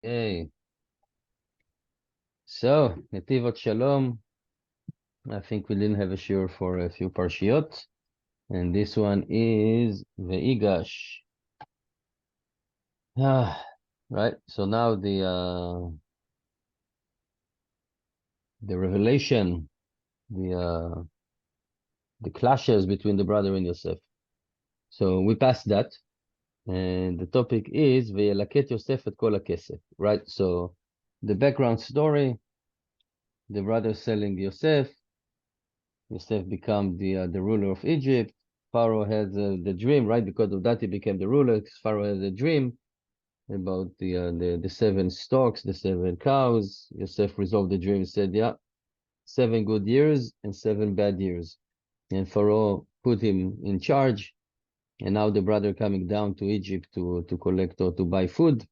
Okay, so Netivot Shalom. I think we didn't have a shiur for a few parshiot, and this one is Vigash. Right. So now the revelation, the clashes between the brother and Yosef. So we passed that, and the topic is Vayelaket Yosef et kol hakesef. Right. So the background story: the brother selling Yosef. Yosef became the ruler of Egypt. Pharaoh had the dream, right? Because of that, he became the ruler. Pharaoh had a dream about the seven storks, the seven cows. Yosef resolved the dream. He said, "Yeah, 7 good years and 7 bad years." And Pharaoh put him in charge. And now the brother coming down to Egypt to collect or to buy food.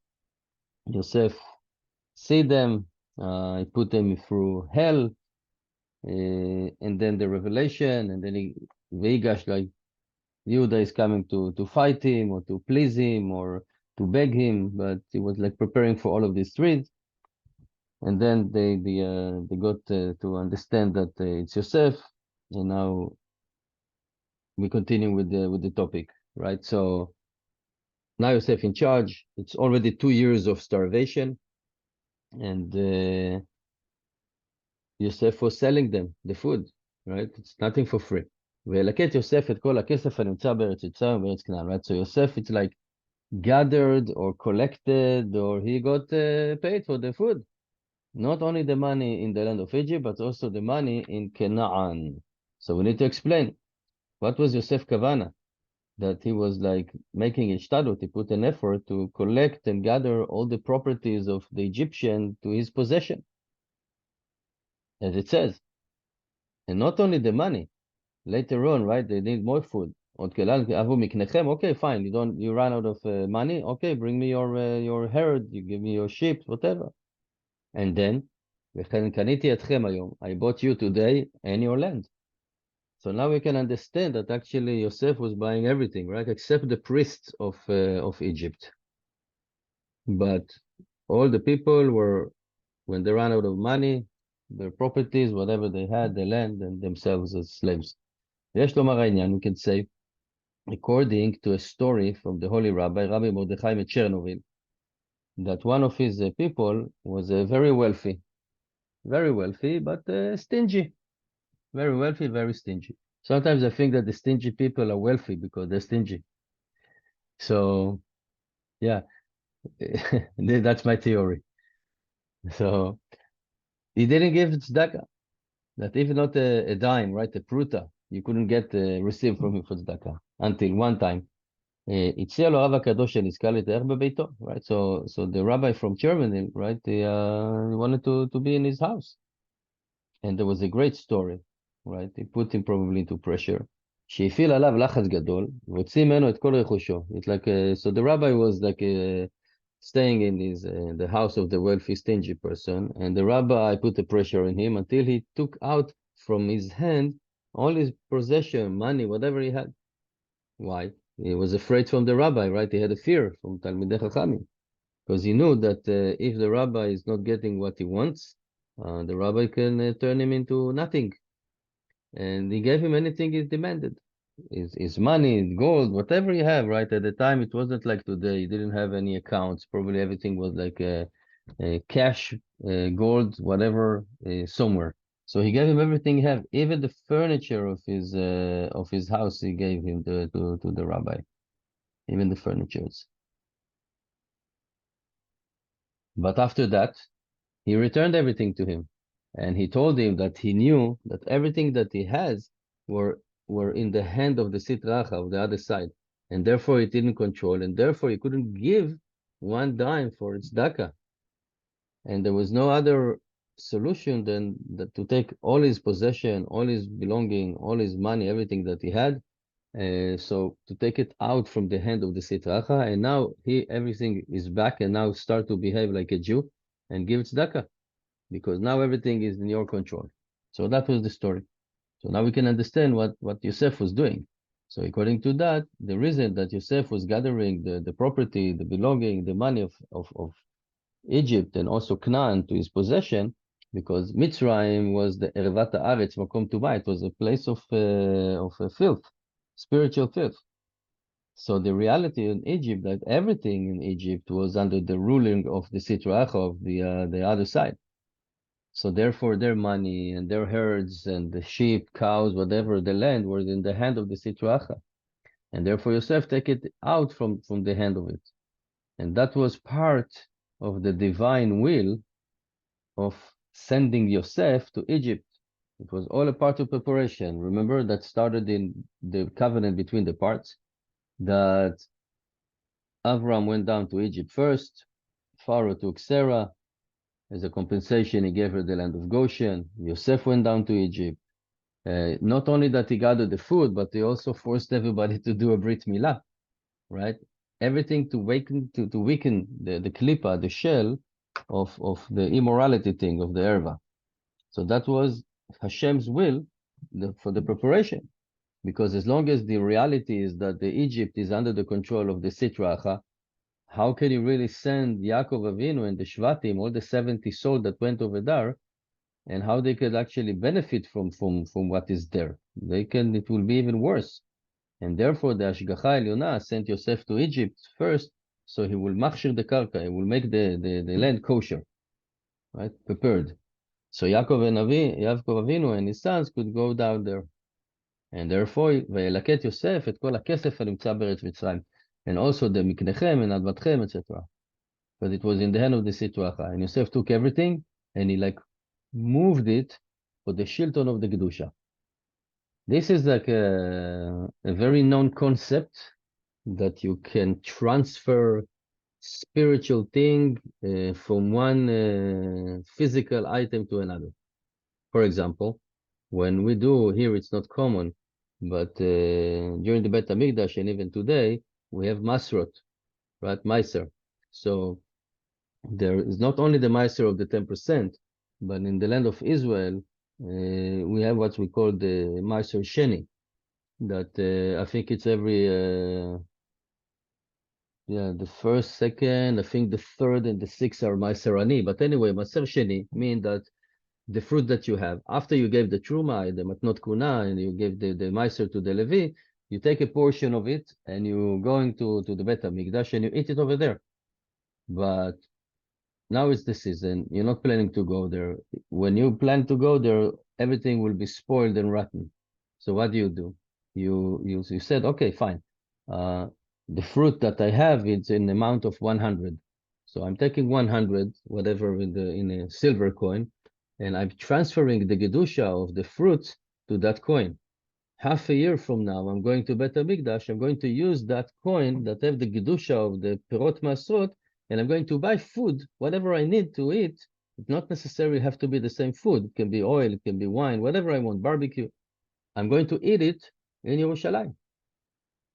Yosef see them. He put them through hell. And then the revelation, and then Vaygash, like Yehuda is coming to fight him or to please him or to beg him, but he was like preparing for all of these threats. And then they got to understand that it's Yosef, and now we continue with the topic, right? So now Yosef in charge. It's already 2 years of starvation, and Yosef was selling them the food, right? It's nothing for free. וילקט יוסף את כל הכסף הנמצא בארץ מצרים ובארץ כנען, right? So Yosef, it's like gathered or collected, or he got paid for the food. Not only the money in the land of Egypt, but also the money in Canaan. So we need to explain what was Yosef Kavana, that he was like making ishtadut, he put an effort to collect and gather all the properties of the Egyptian to his possession, as it says. And not only the money, later on, right, they need more food. Okay, fine. You run out of money. Okay, bring me your herd. You give me your sheep, whatever. And then, I bought you today and your land. So now we can understand that actually Yosef was buying everything, right, except the priests of Egypt. But all the people were, when they ran out of money, their properties, whatever they had, the land, and themselves as slaves. ויש לומר העניין, we can say, according to a story from the holy rabbi, Rabbi Mordechai Chernovil, that one of his people was very wealthy, but stingy. Very wealthy, very stingy. Sometimes I think that the stingy people are wealthy because they're stingy. So, yeah, that's my theory. So, he didn't give tzedakah, that even not a dime, right, a pruta, you couldn't get received from him for tzedakah until one time. הציע לו הרב הקדוש שנזכה להתארח בביתו, right? So the rabbi from Germany, right, he wanted to be in his house. And there was a great story, right? He put him probably into pressure. שהפעיל עליו לחץ גדול, והוציא ממנו את כל רכושו. It's like, so the rabbi was like staying in the house of the wealthy, stingy person, and the rabbi put the pressure on him until he took out from his hand all his possession, money, whatever he had. Why? He was afraid from the rabbi, right? He had a fear from Talmidei Chachamim, because he knew that if the rabbi is not getting what he wants, the rabbi can turn him into nothing. And he gave him anything he demanded. His money, gold, whatever you have, right? At the time, it wasn't like today. He didn't have any accounts. Probably everything was like cash, gold, whatever, somewhere. So he gave him everything he had. Even the furniture of his house, he gave him to the rabbi. Even the furnitures. But after that, he returned everything to him. And he told him that he knew that everything that he has were in the hand of the Sitracha, of the other side. And therefore he didn't control, and therefore he couldn't give one dime for its tzedakah. And there was no other solution than that to take all his possession, all his belonging, all his money, everything that he had, so to take it out from the hand of the Sitracha, and now everything is back, and now start to behave like a Jew and give tzedakah, because now everything is in your control. So that was the story. So now we can understand what Yosef was doing. So according to that, the reason that Yosef was gathering the property, the belonging, the money of Egypt and also Canaan to his possession, because Mitzrayim was the Erevat Haaretz, Makom Tuvah. It was a place of filth, spiritual filth. So the reality in Egypt, that everything in Egypt was under the ruling of the Sitra Achra, of the other side. So therefore their money and their herds and the sheep, cows, whatever, the land was in the hand of the Sitra Achra. And therefore Yosef take it out from the hand of it. And that was part of the divine will of sending Yosef to Egypt. It was all a part of preparation. Remember, that started in the covenant between the parts, that Avram went down to Egypt first. Pharaoh took Sarah. As a compensation, he gave her the land of Goshen. Yosef went down to Egypt. Not only that he gathered the food, but he also forced everybody to do a Brit Milah, right? Everything to weaken the klipa, the shell of the immorality thing, of the erva. So that was Hashem's will for the preparation. Because as long as the reality is that the Egypt is under the control of the Sitra Achra, how can you really send Yaakov Avinu and the Shvatim, all the 70 souls that went over there, and how they could actually benefit from what is there? It will be even worse. And therefore the Ashgacha Elyona sent Yosef to Egypt first, so he will machshir the karka, he will make the land kosher, right, prepared. So Yaakov Avinu and his sons could go down there. And therefore, וילקט יוסף את כל הכסף הנמצא בארץ מצרים. And also the מקניכם and אדמתכם, etc. But it was in the hand of the Sitra Achra. And Yosef took everything and he moved it for the shilton of the Kedusha. This is like a very known concept, that you can transfer spiritual thing from one physical item to another. For example, when we do here, it's not common, but during the Bet HaMikdash and even today, we have masrot, right? Meiser. So there is not only the Meiser of the 10%, but in the land of Israel, we have what we call the Meiser Sheni, that I think it's every, the first, second, I think the third and the sixth are Meiser Ani. But anyway, Meiser Sheni means that the fruit that you have, after you gave the Truma, the Matnot Kuna, and you gave the Meiser to the Levi, you take a portion of it and you go into the Bet HaMikdash and you eat it over there. But now it's the season, you're not planning to go there. When you plan to go there, everything will be spoiled and rotten. So what do? You said, okay, fine. The fruit that I have, it's in amount of 100. So I'm taking 100, whatever in a silver coin, and I'm transferring the Gedusha of the fruits to that coin. Half a year from now, I'm going to Bet HaMikdash, I'm going to use that coin that have the Gedusha of the Perot Masrot, and I'm going to buy food, whatever I need to eat. It not necessarily have to be the same food. It can be oil, it can be wine, whatever I want, barbecue. I'm going to eat it in Yerushalayim.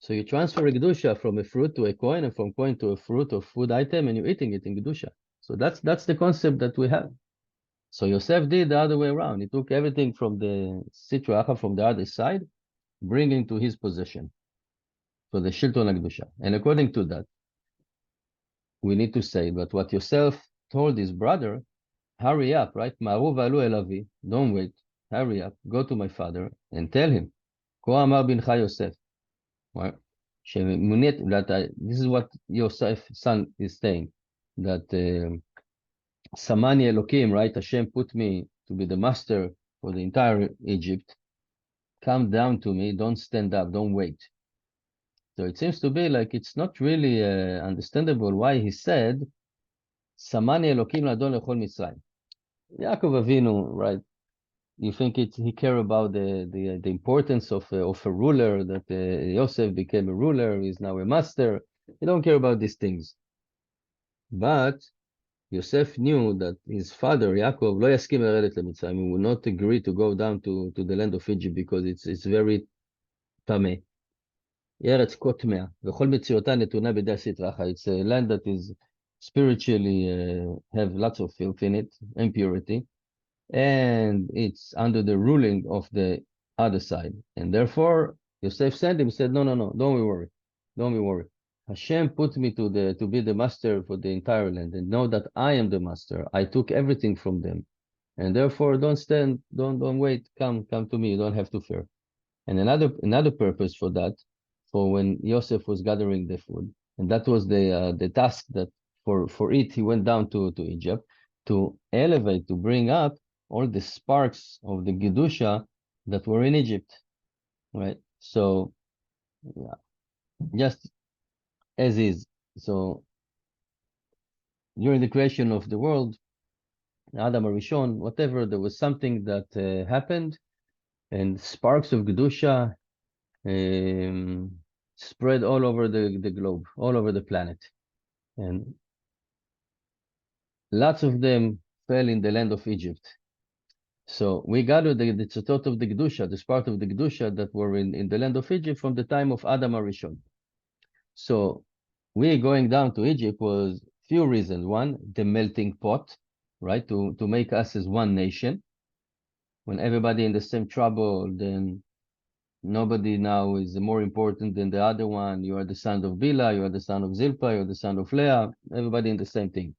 So you transfer a Gedusha from a fruit to a coin, and from coin to a fruit or food item, and you're eating it in Gedusha. So that's the concept that we have. So Yosef did the other way around. He took everything from the Sitra Achra, from the other side, bringing to his possession for the Shilton HaKedusha. And according to that, we need to say that what Yosef told his brother, hurry up, right? Ma'aru v'alu el avi, don't wait, hurry up, go to my father and tell him, Ko amar bincha Yosef. Right? This is what Yosef's son is saying, that Samani Elokim, right? Hashem put me to be the master for the entire Egypt. Come down to me, don't stand up, don't wait. So it seems to be like it's not really understandable why he said, Samani Elokim ladon lechol Mitzrayim. Yaakov Avinu, right? You think he care about the importance of a ruler, that Yosef became a ruler, he's now a master. He don't care about these things. But Yosef knew that his father, Yaakov, lo yaskim leradet lemitzrayim. He will not agree to go down to the land of Egypt because it's very tameh. Eretz כה טמאה, וכל מציאותה נתונה בידי הסטרא אחרא. It's a land that is spiritually have lots of filth in it, impurity, and it's under the ruling of the other side. And therefore, Yosef sent him, said, no, don't be worried. Hashem put me to be the master for the entire land, and know that I am the master. I took everything from them, and therefore don't wait. Come to me. You don't have to fear. And another purpose for that, for when Joseph was gathering the food, and that was the task that for it he went down to Egypt to elevate, to bring up all the sparks of the Gedusha that were in Egypt, right? So yeah, just as is. So during the creation of the world, Adam Arishon, whatever, there was something that happened, and sparks of Gedusha um, spread all over the globe, all over the planet. And lots of them fell in the land of Egypt. So we gathered the tzotzot of the Gedusha, the spark of the Gedusha that were in the land of Egypt from the time of Adam Arishon. So we going down to Egypt was few reasons. One, the melting pot, right? To make us as one nation. When everybody in the same trouble, then nobody now is more important than the other one. You are the son of Bila, you are the son of Zilpah, you are the son of Leah, everybody in the same thing.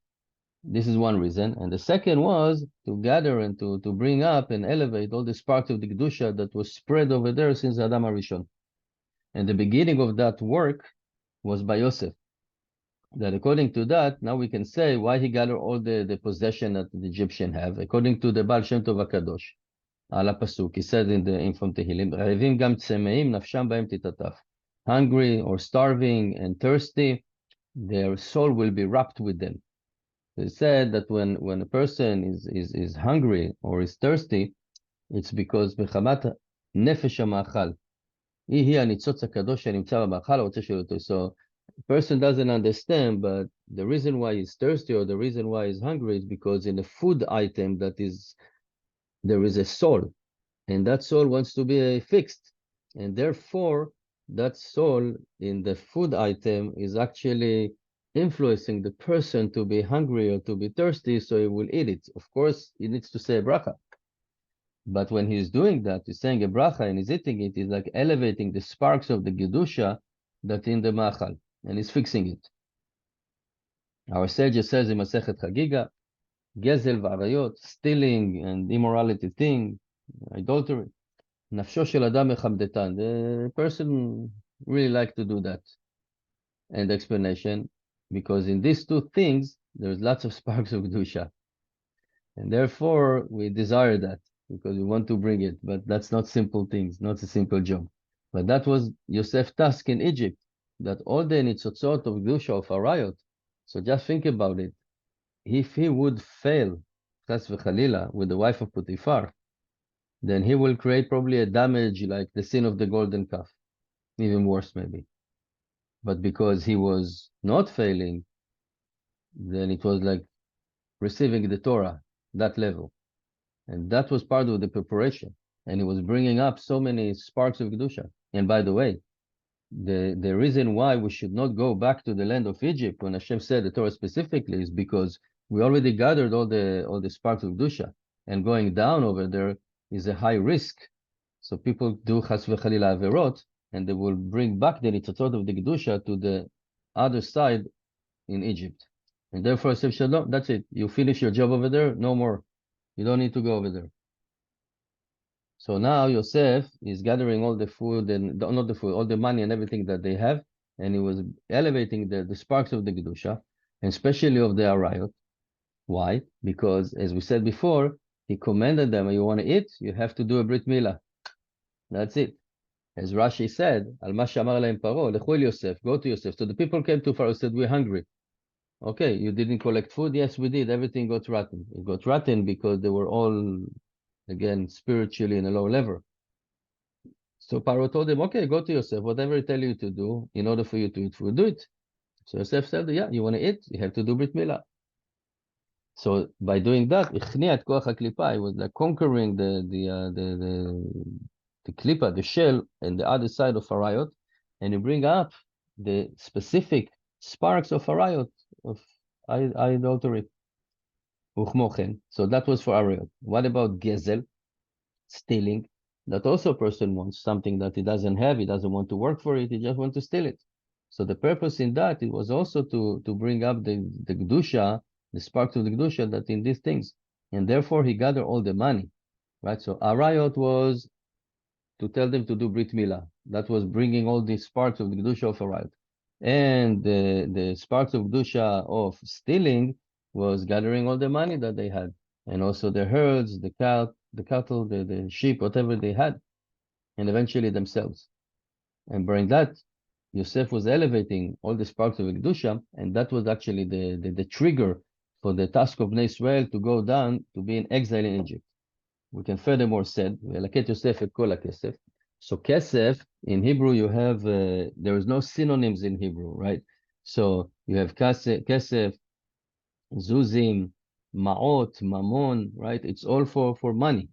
This is one reason. And the second was to gather and to bring up and elevate all the sparks of the Kedusha that was spread over there since Adam Arishon. And the beginning of that work was by Yosef. That according to that, now we can say why he gathered all the possession that the Egyptian have. According to the Baal Shem Tov HaKadosh, על הפסוק, he said in from Tehillim, רעבים גם צמאים, נפשם בהם תתעטף. Hungry or starving and thirsty, their soul will be wrapped with them. He said that when a person is hungry or is thirsty, it's because מחמת נפש המאכל. היא הניצוץ הקדוש שנמצא במאכל, רוצה שיהיה אותו. So a person doesn't understand, but the reason why he's thirsty or the reason why he's hungry is because in a food item there is a soul, and that soul wants to be fixed, and therefore that soul in the food item is actually influencing the person to be hungry or to be thirsty, so he will eat it. Of course, he needs to say a bracha, but when he's doing that, he's saying a bracha and he's eating it, he's like elevating the sparks of the Gedusha that in the machal, and he's fixing it. Our sage says in Masechet Chagiga, Gezel v'arayot, stealing and immorality thing, adultery. Nafsho shel adam mechamdetan. The person really like to do that. And the explanation, because in these two things, there's lots of sparks of Kedusha. And therefore, we desire that, because we want to bring it. But that's not simple things, not a simple job. But that was Yosef's task in Egypt, that all the nitzotzot of Kedusha, of Arayot. So just think about it. If he would fail, Chas v'chalila, with the wife of Potiphar, then he will create probably a damage like the sin of the golden calf, even worse maybe. But because he was not failing, then it was like receiving the Torah, that level. And that was part of the preparation. And he was bringing up so many sparks of Kedusha. And by the way, the reason why we should not go back to the land of Egypt when Hashem said the Torah specifically is because we already gathered all the sparks of Kedusha. And going down over there is a high risk. So people do chas v'chalila averot, and they will bring back the nitzotzot of the Kedusha to the other side in Egypt. And therefore, Sefer Shalom, that's it. You finish your job over there, no more. You don't need to go over there. So now Yosef is gathering all the food and not the food, all the money and everything that they have, and he was elevating the sparks of the Kedusha, and especially of the Arayot. Why? Because, as we said before, he commanded them, you want to eat, you have to do a Brit Milah. That's it. As Rashi said, Al ma shamar lahem Paro, lechu el Yosef, go to Yosef. So the people came to Pharaoh and said, we're hungry. Okay, you didn't collect food? Yes, we did. Everything got rotten. It got rotten because they were all, again, spiritually in a low level. So Pharaoh told him, okay, go to Yosef. Whatever I tell you to do, in order for you to eat food, do it. So Yosef said, yeah, you want to eat? You have to do Brit Milah. So by doing that, Ichniat Koach HaKlipa, it was like conquering the klipa, the shell, and the other side of Arayot, and you bring up the specific sparks of Arayot, of idolatry. So that was for Arayot. What about Gezel, stealing? That also a person wants something that he doesn't have, he doesn't want to work for it, he just wants to steal it. So the purpose in that, it was also to bring up the Kedusha, the sparks of the Kedusha that in these things. And therefore he gathered all the money, right? So Arayot was to tell them to do Brit Milah. That was bringing all the sparks of the Kedusha of Arayot. And the sparks of Kedusha of stealing was gathering all the money that they had. And also the herds, the cattle, the sheep, whatever they had. And eventually themselves. And by that, Yosef was elevating all the sparks of Kedusha, and that was actually the trigger for the task of Bnei Israel to go down to be in exile in Egypt. We can furthermore said, "Velaket Yosef et kol hakesef." So kesef in Hebrew you have there is no synonyms in Hebrew, right? So you have kesef, zuzim, ma'ot, mamon, right? It's all for money.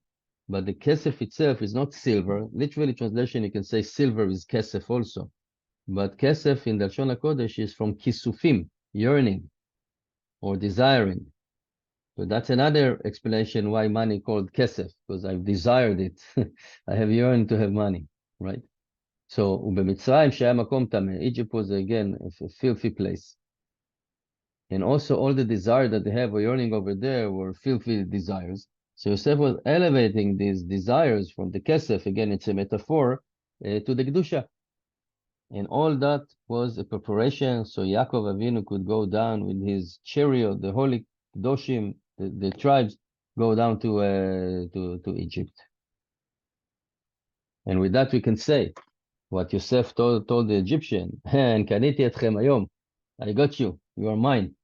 But the kesef itself is not silver. Literally translation, you can say silver is kesef also. But kesef in the Lashon HaKodesh is from kisufim, yearning or desiring. So that's another explanation why money called kesef, because I've desired it. I have yearned to have money, right? So, ובמצרים שהיה מקום טמא, Egypt was again a filthy place. And also all the desire that they have or yearning over there were filthy desires. So Yosef was elevating these desires from the kesef, again it's a metaphor, to the Kedusha. And all that was a preparation so Yaakov Avinu could go down with his chariot, the holy Kedoshim, the tribes, go down to Egypt. And with that we can say what Yosef told the Egyptian, and kaniti etchem hayom, I got you, you are mine,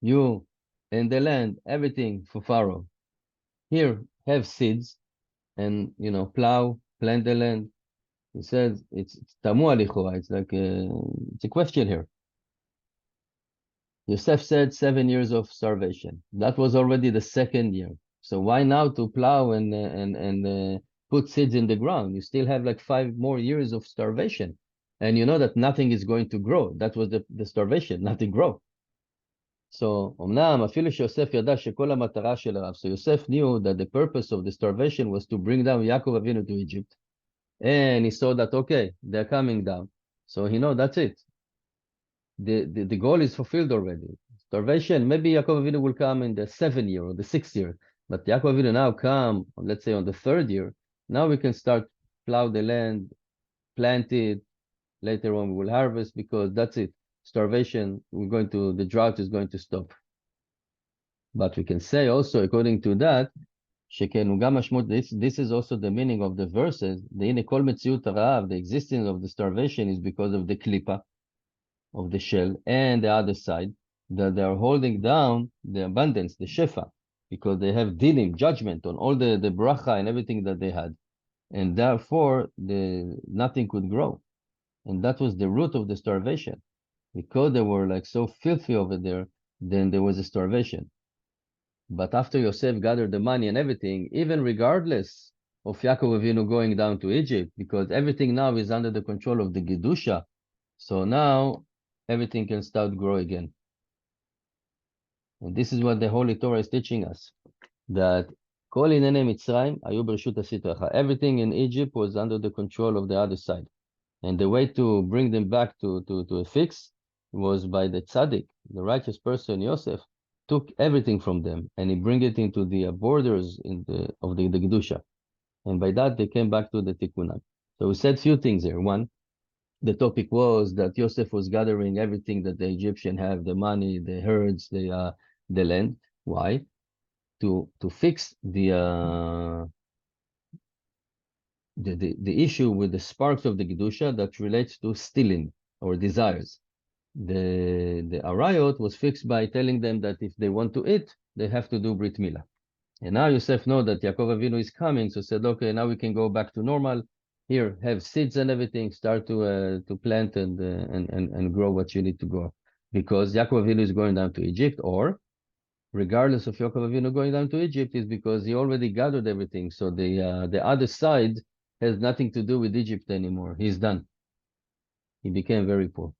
you and the land, everything for Pharaoh. Here, have seeds, and plow, plant the land. He says it's tamu alichua. It's like it's a question here. Yosef said 7 years of starvation. That was already the second year. So why now to plow and put seeds in the ground? You still have like 5 more years of starvation, and you know that nothing is going to grow. That was the starvation, nothing grow. So אמנם אפילו שיוסף ידע שכל המטרה של הרב. So Yosef knew that the purpose of the starvation was to bring down Yaakov Avinu to Egypt. And he saw that, okay, they're coming down. So he know that's it. The goal is fulfilled already. Starvation, maybe Yaakov Avinu will come in the 7th year or the 6th year. But Yaakov Avinu now come, let's say on the 3rd year. Now we can start plow the land, plant it. Later on we will harvest because that's it. Starvation, the drought is going to stop. But we can say also, according to that, this is also the meaning of the verses. The existence of the starvation is because of the klipa, of the shell, and the other side, that they are holding down the abundance, the shefa, because they have dinim, judgment on all the bracha and everything that they had. And therefore, nothing could grow. And that was the root of the starvation. Because they were like so filthy over there, then there was a starvation. But after Yosef gathered the money and everything, even regardless of Yaakov Avinu going down to Egypt, because everything now is under the control of the Kedusha, so now everything can start grow again. And this is what the Holy Torah is teaching us, that Kol Inene Mitzrayim ayu bereshut asitrecha. Everything in Egypt was under the control of the other side. And the way to bring them back to a fix was by the tzaddik, the righteous person, Yosef, took everything from them and he bring it into the borders of the Kedusha. And by that, they came back to the Tikkunan. So we said few things here. One, the topic was that Yosef was gathering everything that the Egyptian have, the money, the herds, the land. Why? To fix the issue with the sparks of the Kedusha that relates to stealing or desires. The Arayot was fixed by telling them that if they want to eat, they have to do Brit Milah. And now Yosef know that Yaakov Avinu is coming, so said, okay, now we can go back to normal. Here, have seeds and everything, start to plant and grow what you need to grow. Because Yaakov Avinu is going down to Egypt, or regardless of Yaakov Avinu going down to Egypt, is because he already gathered everything. So the other side has nothing to do with Egypt anymore. He's done. He became very poor.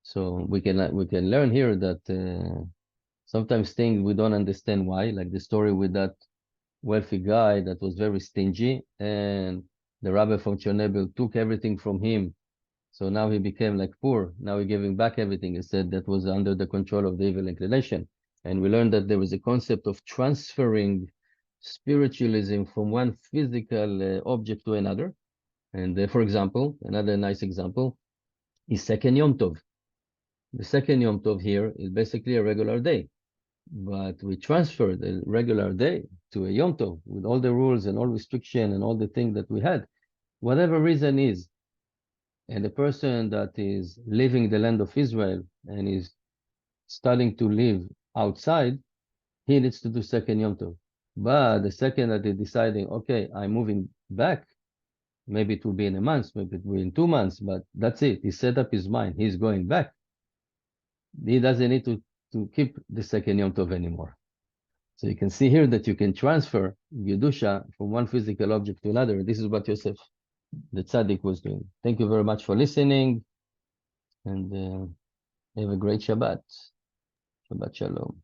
So we can learn here that sometimes things we don't understand why, like the story with that wealthy guy that was very stingy, and the rabbi from Chernobyl took everything from him, So now he became like poor. Now he's giving back everything. He said that was under the control of the evil inclination. And we learned that there was a concept of transferring spiritualism from one physical object to another. And for example, another nice example is second Yom Tov. The second Yom Tov here is basically a regular day, but we transferred the regular day to a Yom Tov with all the rules and all restriction and all the things that we had. Whatever reason is, and the person that is leaving the land of Israel and is starting to live outside, he needs to do second Yom Tov. But the second that he's deciding, okay, I'm moving back, maybe it will be in a month, maybe it will be in 2 months, but that's it. He set up his mind. He's going back. He doesn't need to keep the second Yom Tov anymore. So you can see here that you can transfer Yedusha from one physical object to another. This is what Yosef, the tzaddik, was doing. Thank you very much for listening, and have a great Shabbat. Shabbat Shalom.